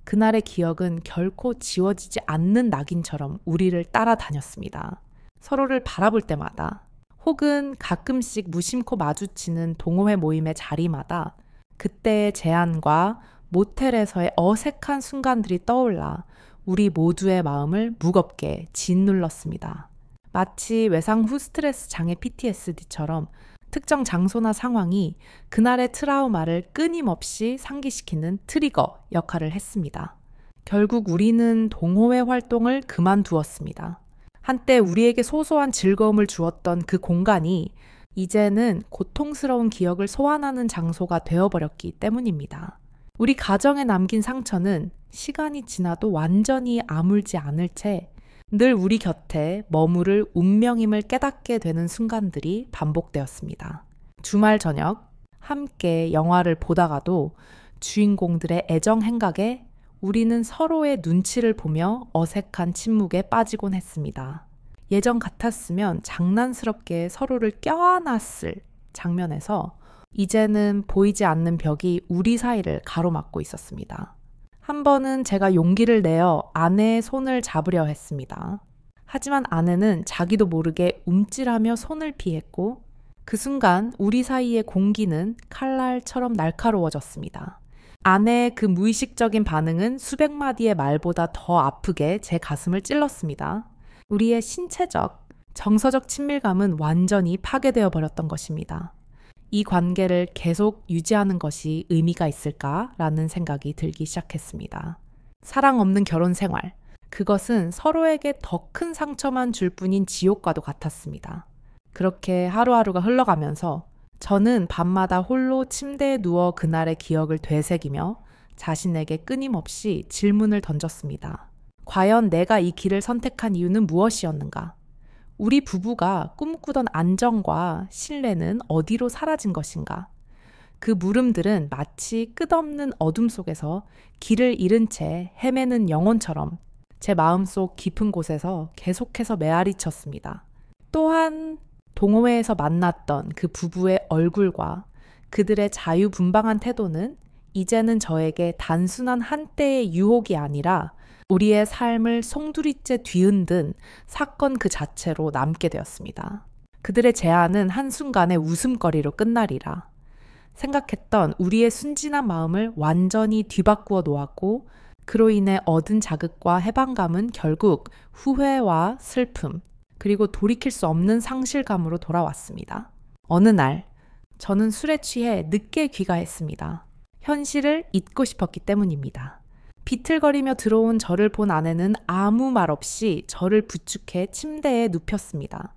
그날의 기억은 결코 지워지지 않는 낙인처럼 우리를 따라다녔습니다. 서로를 바라볼 때마다 혹은 가끔씩 무심코 마주치는 동호회 모임의 자리마다 그때의 제안과 모텔에서의 어색한 순간들이 떠올라 우리 모두의 마음을 무겁게 짓눌렀습니다. 마치 외상 후 스트레스 장애 PTSD처럼 특정 장소나 상황이 그날의 트라우마를 끊임없이 상기시키는 트리거 역할을 했습니다. 결국 우리는 동호회 활동을 그만두었습니다. 한때 우리에게 소소한 즐거움을 주었던 그 공간이 이제는 고통스러운 기억을 소환하는 장소가 되어버렸기 때문입니다. 우리 가정에 남긴 상처는 시간이 지나도 완전히 아물지 않을 채 늘 우리 곁에 머무를 운명임을 깨닫게 되는 순간들이 반복되었습니다. 주말 저녁 함께 영화를 보다가도 주인공들의 애정 행각에 우리는 서로의 눈치를 보며 어색한 침묵에 빠지곤 했습니다. 예전 같았으면 장난스럽게 서로를 껴안았을 장면에서 이제는 보이지 않는 벽이 우리 사이를 가로막고 있었습니다. 한 번은 제가 용기를 내어 아내의 손을 잡으려 했습니다. 하지만 아내는 자기도 모르게 움찔하며 손을 피했고 그 순간 우리 사이의 공기는 칼날처럼 날카로워졌습니다. 아내의 그 무의식적인 반응은 수백 마디의 말보다 더 아프게 제 가슴을 찔렀습니다. 우리의 신체적, 정서적 친밀감은 완전히 파괴되어 버렸던 것입니다. 이 관계를 계속 유지하는 것이 의미가 있을까라는 생각이 들기 시작했습니다. 사랑 없는 결혼 생활, 그것은 서로에게 더 큰 상처만 줄 뿐인 지옥과도 같았습니다. 그렇게 하루하루가 흘러가면서 저는 밤마다 홀로 침대에 누워 그날의 기억을 되새기며 자신에게 끊임없이 질문을 던졌습니다. 과연 내가 이 길을 선택한 이유는 무엇이었는가? 우리 부부가 꿈꾸던 안정과 신뢰는 어디로 사라진 것인가? 그 물음들은 마치 끝없는 어둠 속에서 길을 잃은 채 헤매는 영혼처럼 제 마음속 깊은 곳에서 계속해서 메아리쳤습니다. 또한 동호회에서 만났던 그 부부의 얼굴과 그들의 자유분방한 태도는 이제는 저에게 단순한 한때의 유혹이 아니라 우리의 삶을 송두리째 뒤흔든 사건 그 자체로 남게 되었습니다. 그들의 제안은 한순간에 웃음거리로 끝나리라 생각했던 우리의 순진한 마음을 완전히 뒤바꾸어 놓았고 그로 인해 얻은 자극과 해방감은 결국 후회와 슬픔 그리고 돌이킬 수 없는 상실감으로 돌아왔습니다. 어느 날 저는 술에 취해 늦게 귀가했습니다. 현실을 잊고 싶었기 때문입니다. 비틀거리며 들어온 저를 본 아내는 아무 말 없이 저를 부축해 침대에 눕혔습니다.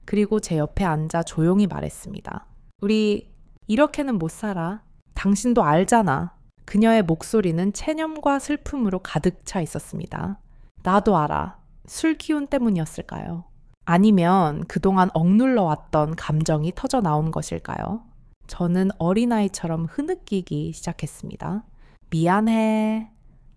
그리고 제 옆에 앉아 조용히 말했습니다. 우리 이렇게는 못 살아. 당신도 알잖아. 그녀의 목소리는 체념과 슬픔으로 가득 차 있었습니다. 나도 알아. 술 기운 때문이었을까요? 아니면 그동안 억눌러 왔던 감정이 터져 나온 것일까요? 저는 어린아이처럼 흐느끼기 시작했습니다. 미안해.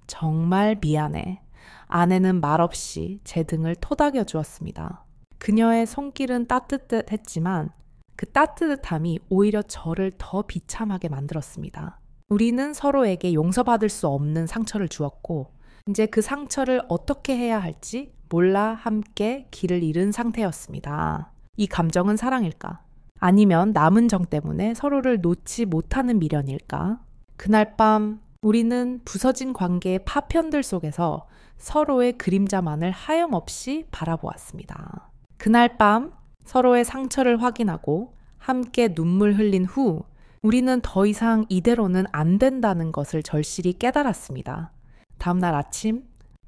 정말 미안해. 아내는 말없이 제 등을 토닥여 주었습니다. 그녀의 손길은 따뜻했지만 그 따뜻함이 오히려 저를 더 비참하게 만들었습니다. 우리는 서로에게 용서받을 수 없는 상처를 주었고 이제 그 상처를 어떻게 해야 할지 몰라 함께 길을 잃은 상태였습니다. 이 감정은 사랑일까? 아니면 남은 정 때문에 서로를 놓지 못하는 미련일까? 그날 밤 우리는 부서진 관계의 파편들 속에서 서로의 그림자만을 하염없이 바라보았습니다. 그날 밤 서로의 상처를 확인하고 함께 눈물 흘린 후 우리는 더 이상 이대로는 안 된다는 것을 절실히 깨달았습니다. 다음날 아침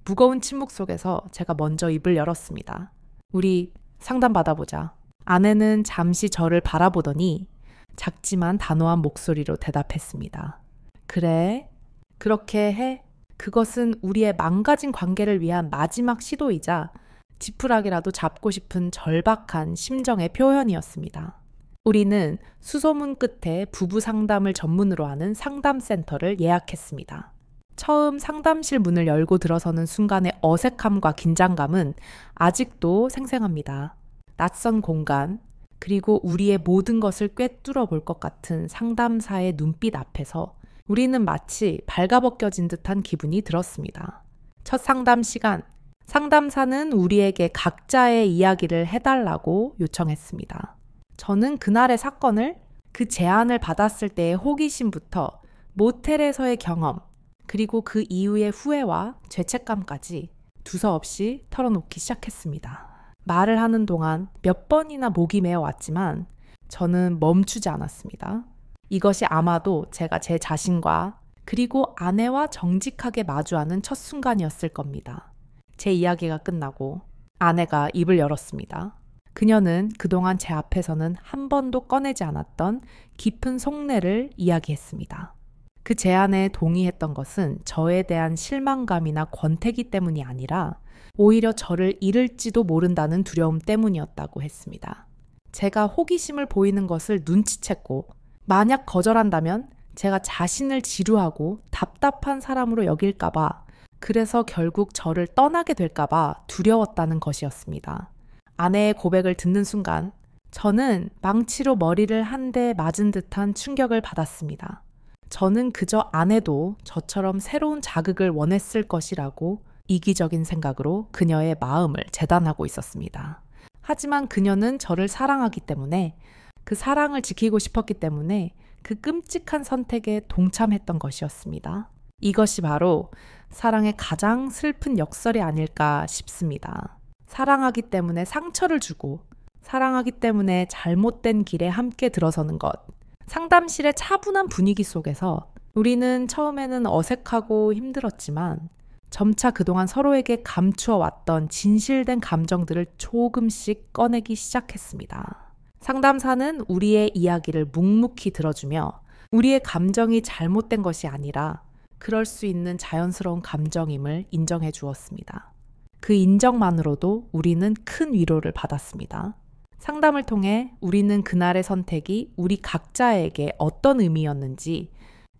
무거운 침묵 속에서 제가 먼저 입을 열었습니다. 우리 상담 받아보자. 아내는 잠시 저를 바라보더니 작지만 단호한 목소리로 대답했습니다. 그래, 그렇게 해. 그것은 우리의 망가진 관계를 위한 마지막 시도이자 지푸라기라도 잡고 싶은 절박한 심정의 표현이었습니다. 우리는 수소문 끝에 부부 상담을 전문으로 하는 상담센터를 예약했습니다. 처음 상담실 문을 열고 들어서는 순간의 어색함과 긴장감은 아직도 생생합니다. 낯선 공간, 그리고 우리의 모든 것을 꿰뚫어 볼 것 같은 상담사의 눈빛 앞에서 우리는 마치 발가벗겨진 듯한 기분이 들었습니다. 첫 상담 시간, 상담사는 우리에게 각자의 이야기를 해달라고 요청했습니다. 저는 그날의 사건을, 그 제안을 받았을 때의 호기심부터 모텔에서의 경험, 그리고 그 이후의 후회와 죄책감까지 두서없이 털어놓기 시작했습니다. 말을 하는 동안 몇 번이나 목이 메어 왔지만 저는 멈추지 않았습니다. 이것이 아마도 제가 제 자신과 그리고 아내와 정직하게 마주하는 첫 순간이었을 겁니다. 제 이야기가 끝나고 아내가 입을 열었습니다. 그녀는 그동안 제 앞에서는 한 번도 꺼내지 않았던 깊은 속내를 이야기했습니다. 그 제안에 동의했던 것은 저에 대한 실망감이나 권태기 때문이 아니라 오히려 저를 잃을지도 모른다는 두려움 때문이었다고 했습니다. 제가 호기심을 보이는 것을 눈치챘고 만약 거절한다면 제가 자신을 지루하고 답답한 사람으로 여길까봐, 그래서 결국 저를 떠나게 될까봐 두려웠다는 것이었습니다. 아내의 고백을 듣는 순간 저는 망치로 머리를 한 대 맞은 듯한 충격을 받았습니다. 저는 그저 아내도 저처럼 새로운 자극을 원했을 것이라고 이기적인 생각으로 그녀의 마음을 재단하고 있었습니다. 하지만 그녀는 저를 사랑하기 때문에, 그 사랑을 지키고 싶었기 때문에 그 끔찍한 선택에 동참했던 것이었습니다. 이것이 바로 사랑의 가장 슬픈 역설이 아닐까 싶습니다. 사랑하기 때문에 상처를 주고, 사랑하기 때문에 잘못된 길에 함께 들어서는 것. 상담실의 차분한 분위기 속에서 우리는 처음에는 어색하고 힘들었지만 점차 그동안 서로에게 감추어 왔던 진실된 감정들을 조금씩 꺼내기 시작했습니다. 상담사는 우리의 이야기를 묵묵히 들어주며 우리의 감정이 잘못된 것이 아니라 그럴 수 있는 자연스러운 감정임을 인정해 주었습니다. 그 인정만으로도 우리는 큰 위로를 받았습니다. 상담을 통해 우리는 그날의 선택이 우리 각자에게 어떤 의미였는지,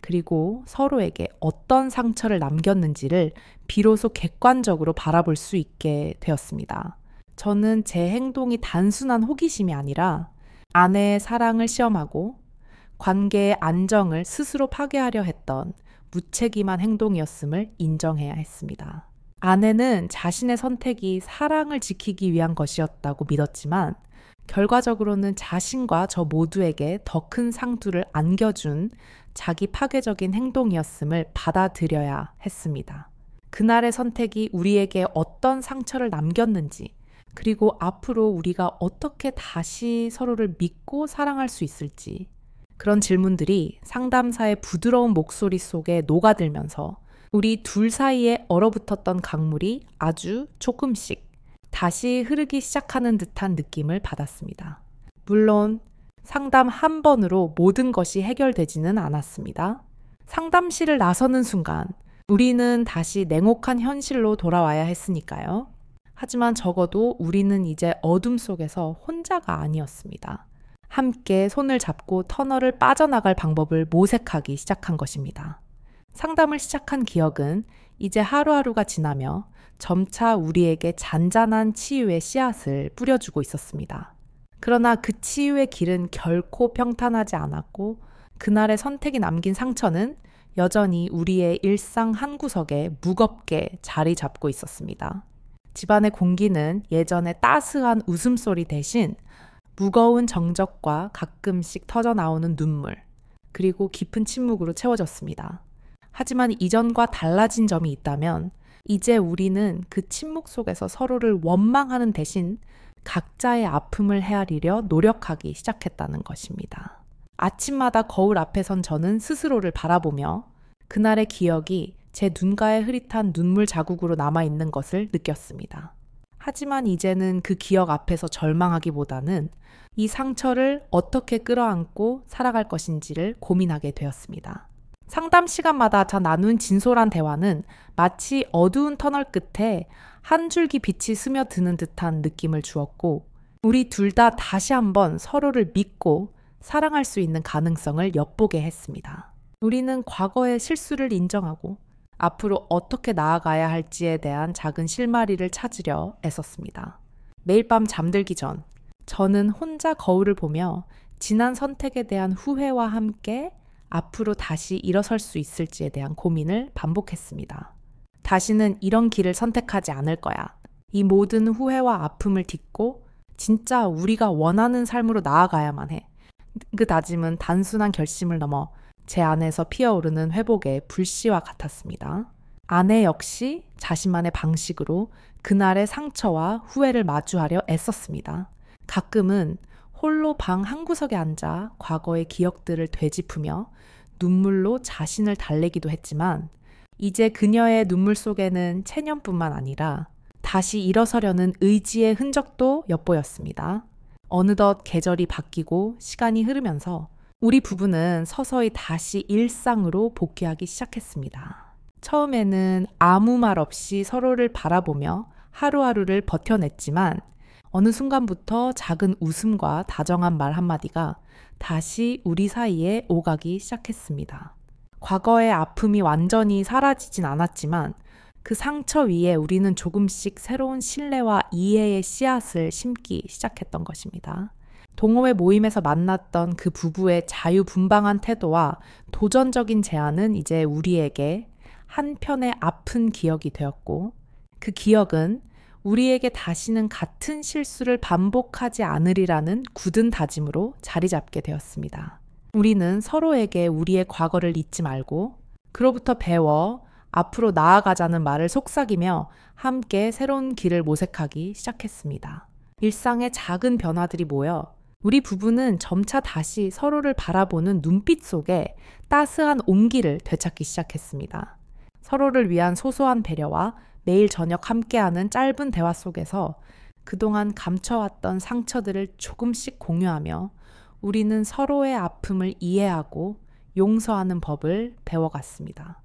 그리고 서로에게 어떤 상처를 남겼는지를 비로소 객관적으로 바라볼 수 있게 되었습니다. 저는 제 행동이 단순한 호기심이 아니라 아내의 사랑을 시험하고 관계의 안정을 스스로 파괴하려 했던 무책임한 행동이었음을 인정해야 했습니다. 아내는 자신의 선택이 사랑을 지키기 위한 것이었다고 믿었지만 결과적으로는 자신과 저 모두에게 더 큰 상투를 안겨준 자기 파괴적인 행동이었음을 받아들여야 했습니다. 그날의 선택이 우리에게 어떤 상처를 남겼는지, 그리고 앞으로 우리가 어떻게 다시 서로를 믿고 사랑할 수 있을지, 그런 질문들이 상담사의 부드러운 목소리 속에 녹아들면서 우리 둘 사이에 얼어붙었던 강물이 아주 조금씩 다시 흐르기 시작하는 듯한 느낌을 받았습니다. 물론 상담 한 번으로 모든 것이 해결되지는 않았습니다. 상담실을 나서는 순간 우리는 다시 냉혹한 현실로 돌아와야 했으니까요. 하지만 적어도 우리는 이제 어둠 속에서 혼자가 아니었습니다. 함께 손을 잡고 터널을 빠져나갈 방법을 모색하기 시작한 것입니다. 상담을 시작한 기억은 이제 하루하루가 지나며 점차 우리에게 잔잔한 치유의 씨앗을 뿌려주고 있었습니다. 그러나 그 치유의 길은 결코 평탄하지 않았고 그날의 선택이 남긴 상처는 여전히 우리의 일상 한 구석에 무겁게 자리 잡고 있었습니다. 집안의 공기는 예전의 따스한 웃음소리 대신 무거운 정적과 가끔씩 터져나오는 눈물, 그리고 깊은 침묵으로 채워졌습니다. 하지만 이전과 달라진 점이 있다면 이제 우리는 그 침묵 속에서 서로를 원망하는 대신 각자의 아픔을 헤아리려 노력하기 시작했다는 것입니다. 아침마다 거울 앞에 선 저는 스스로를 바라보며 그날의 기억이 제 눈가에 흐릿한 눈물 자국으로 남아있는 것을 느꼈습니다. 하지만 이제는 그 기억 앞에서 절망하기보다는 이 상처를 어떻게 끌어안고 살아갈 것인지를 고민하게 되었습니다. 상담 시간마다 저 나눈 진솔한 대화는 마치 어두운 터널 끝에 한 줄기 빛이 스며드는 듯한 느낌을 주었고 우리 둘 다 다시 한번 서로를 믿고 사랑할 수 있는 가능성을 엿보게 했습니다. 우리는 과거의 실수를 인정하고 앞으로 어떻게 나아가야 할지에 대한 작은 실마리를 찾으려 애썼습니다. 매일 밤 잠들기 전 저는 혼자 거울을 보며 지난 선택에 대한 후회와 함께 앞으로 다시 일어설 수 있을지에 대한 고민을 반복했습니다. 다시는 이런 길을 선택하지 않을 거야. 이 모든 후회와 아픔을 딛고 진짜 우리가 원하는 삶으로 나아가야만 해. 그 다짐은 단순한 결심을 넘어 제 안에서 피어오르는 회복의 불씨와 같았습니다. 아내 역시 자신만의 방식으로 그날의 상처와 후회를 마주하려 애썼습니다. 가끔은 홀로 방 한구석에 앉아 과거의 기억들을 되짚으며 눈물로 자신을 달래기도 했지만 이제 그녀의 눈물 속에는 체념뿐만 아니라 다시 일어서려는 의지의 흔적도 엿보였습니다. 어느덧 계절이 바뀌고 시간이 흐르면서 우리 부부는 서서히 다시 일상으로 복귀하기 시작했습니다. 처음에는 아무 말 없이 서로를 바라보며 하루하루를 버텨냈지만 어느 순간부터 작은 웃음과 다정한 말 한마디가 다시 우리 사이에 오가기 시작했습니다. 과거의 아픔이 완전히 사라지진 않았지만 그 상처 위에 우리는 조금씩 새로운 신뢰와 이해의 씨앗을 심기 시작했던 것입니다. 동호회 모임에서 만났던 그 부부의 자유분방한 태도와 도전적인 제안은 이제 우리에게 한편의 아픈 기억이 되었고 그 기억은 우리에게 다시는 같은 실수를 반복하지 않으리라는 굳은 다짐으로 자리 잡게 되었습니다. 우리는 서로에게 우리의 과거를 잊지 말고 그로부터 배워 앞으로 나아가자는 말을 속삭이며 함께 새로운 길을 모색하기 시작했습니다. 일상의 작은 변화들이 모여 우리 부부는 점차 다시 서로를 바라보는 눈빛 속에 따스한 온기를 되찾기 시작했습니다. 서로를 위한 소소한 배려와 매일 저녁 함께하는 짧은 대화 속에서 그동안 감춰왔던 상처들을 조금씩 공유하며 우리는 서로의 아픔을 이해하고 용서하는 법을 배워갔습니다.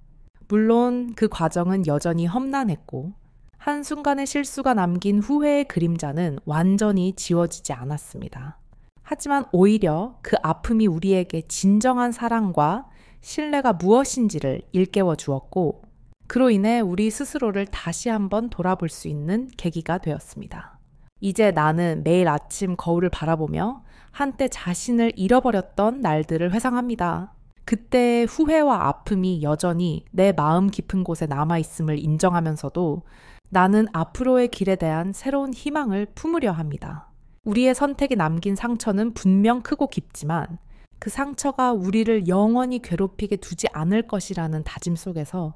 물론 그 과정은 여전히 험난했고 한순간의 실수가 남긴 후회의 그림자는 완전히 지워지지 않았습니다. 하지만 오히려 그 아픔이 우리에게 진정한 사랑과 신뢰가 무엇인지를 일깨워 주었고 그로 인해 우리 스스로를 다시 한번 돌아볼 수 있는 계기가 되었습니다. 이제 나는 매일 아침 거울을 바라보며 한때 자신을 잃어버렸던 날들을 회상합니다. 그때의 후회와 아픔이 여전히 내 마음 깊은 곳에 남아있음을 인정하면서도 나는 앞으로의 길에 대한 새로운 희망을 품으려 합니다. 우리의 선택이 남긴 상처는 분명 크고 깊지만 그 상처가 우리를 영원히 괴롭히게 두지 않을 것이라는 다짐 속에서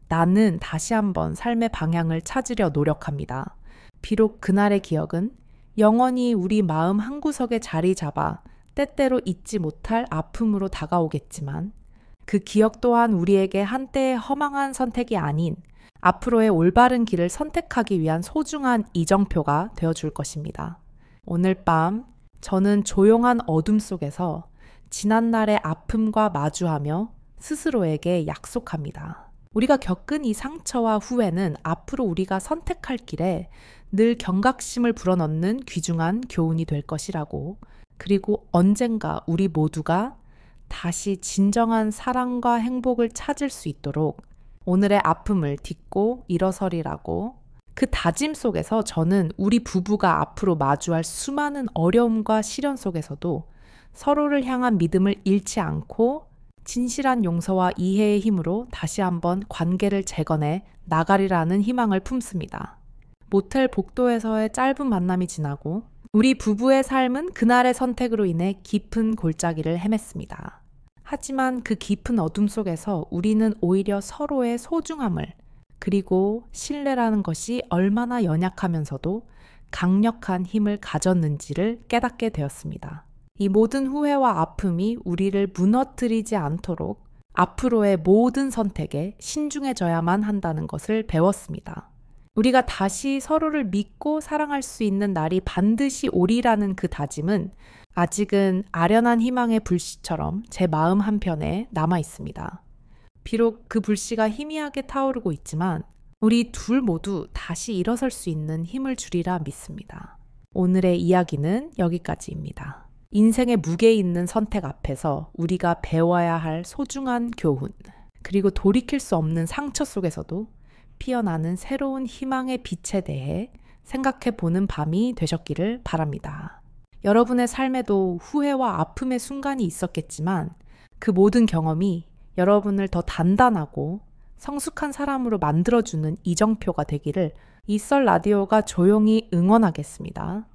나는 다시 한번 삶의 방향을 찾으려 노력합니다. 비록 그날의 기억은 영원히 우리 마음 한구석에 자리 잡아 때때로 잊지 못할 아픔으로 다가오겠지만 그 기억 또한 우리에게 한때의 허망한 선택이 아닌 앞으로의 올바른 길을 선택하기 위한 소중한 이정표가 되어줄 것입니다. 오늘 밤 저는 조용한 어둠 속에서 지난날의 아픔과 마주하며 스스로에게 약속합니다. 우리가 겪은 이 상처와 후회는 앞으로 우리가 선택할 길에 늘 경각심을 불어넣는 귀중한 교훈이 될 것이라고, 그리고 언젠가 우리 모두가 다시 진정한 사랑과 행복을 찾을 수 있도록 오늘의 아픔을 딛고 일어서리라고, 그 다짐 속에서 저는 우리 부부가 앞으로 마주할 수많은 어려움과 시련 속에서도 서로를 향한 믿음을 잃지 않고 진실한 용서와 이해의 힘으로 다시 한번 관계를 재건해 나가리라는 희망을 품습니다. 모텔 복도에서의 짧은 만남이 지나고 우리 부부의 삶은 그날의 선택으로 인해 깊은 골짜기를 헤맸습니다. 하지만 그 깊은 어둠 속에서 우리는 오히려 서로의 소중함을, 그리고 신뢰라는 것이 얼마나 연약하면서도 강력한 힘을 가졌는지를 깨닫게 되었습니다. 이 모든 후회와 아픔이 우리를 무너뜨리지 않도록 앞으로의 모든 선택에 신중해져야만 한다는 것을 배웠습니다. 우리가 다시 서로를 믿고 사랑할 수 있는 날이 반드시 오리라는 그 다짐은 아직은 아련한 희망의 불씨처럼 제 마음 한편에 남아 있습니다. 비록 그 불씨가 희미하게 타오르고 있지만 우리 둘 모두 다시 일어설 수 있는 힘을 주리라 믿습니다. 오늘의 이야기는 여기까지입니다. 인생의 무게 있는 선택 앞에서 우리가 배워야 할 소중한 교훈, 그리고 돌이킬 수 없는 상처 속에서도 피어나는 새로운 희망의 빛에 대해 생각해 보는 밤이 되셨기를 바랍니다. 여러분의 삶에도 후회와 아픔의 순간이 있었겠지만 그 모든 경험이 여러분을 더 단단하고 성숙한 사람으로 만들어주는 이정표가 되기를 이 썰 라디오가 조용히 응원하겠습니다.